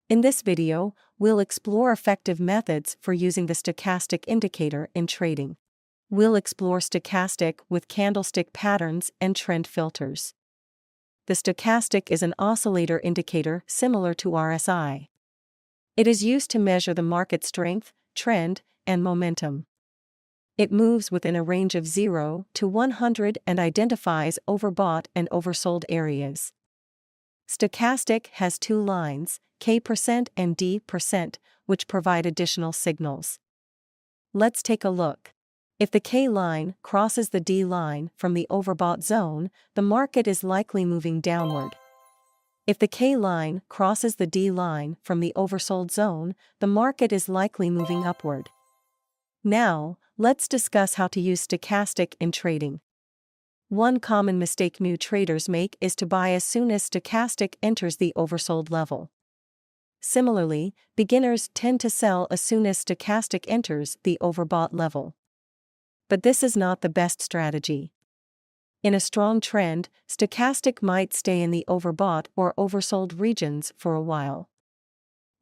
In this video, we'll explore effective methods for using the stochastic indicator in trading. We'll explore stochastic with candlestick patterns and trend filters. The stochastic is an oscillator indicator similar to RSI. It is used to measure the market strength, trend, and momentum. It moves within a range of 0 to 100 and identifies overbought and oversold areas. Stochastic has two lines, K% and D%, which provide additional signals. Let's take a look. If the K line crosses the D line from the overbought zone, the market is likely moving downward. If the K line crosses the D line from the oversold zone, the market is likely moving upward. Now, let's discuss how to use stochastic in trading. One common mistake new traders make is to buy as soon as stochastic enters the oversold level. Similarly, beginners tend to sell as soon as stochastic enters the overbought level. But this is not the best strategy. In a strong trend, stochastic might stay in the overbought or oversold regions for a while.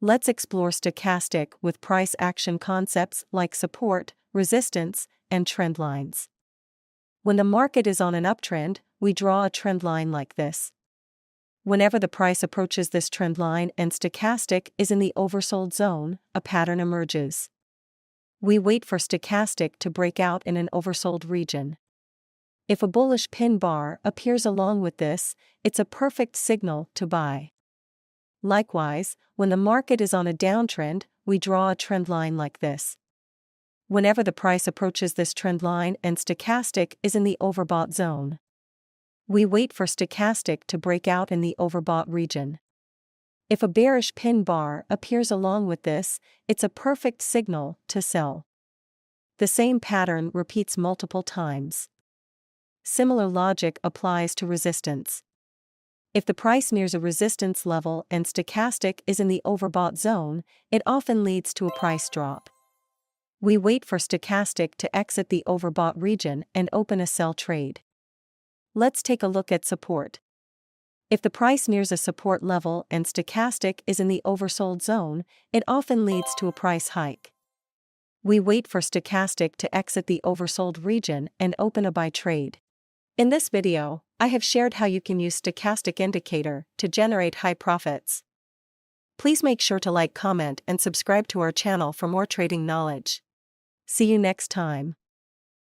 Let's explore stochastic with price action concepts like support, resistance, and trend lines. When the market is on an uptrend, we draw a trend line like this. Whenever the price approaches this trend line and stochastic is in the oversold zone, a pattern emerges. We wait for stochastic to break out in an oversold region. If a bullish pin bar appears along with this, it's a perfect signal to buy. Likewise, when the market is on a downtrend, we draw a trend line like this. Whenever the price approaches this trend line and stochastic is in the overbought zone, we wait for stochastic to break out in the overbought region. If a bearish pin bar appears along with this, it's a perfect signal to sell. The same pattern repeats multiple times. Similar logic applies to resistance. If the price nears a resistance level and stochastic is in the overbought zone, it often leads to a price drop. We wait for stochastic to exit the overbought region and open a sell trade. Let's take a look at support. If the price nears a support level and stochastic is in the oversold zone, it often leads to a price hike. We wait for stochastic to exit the oversold region and open a buy trade. In this video, I have shared how you can use stochastic indicator to generate high profits. Please make sure to like, comment, and subscribe to our channel for more trading knowledge. See you next time.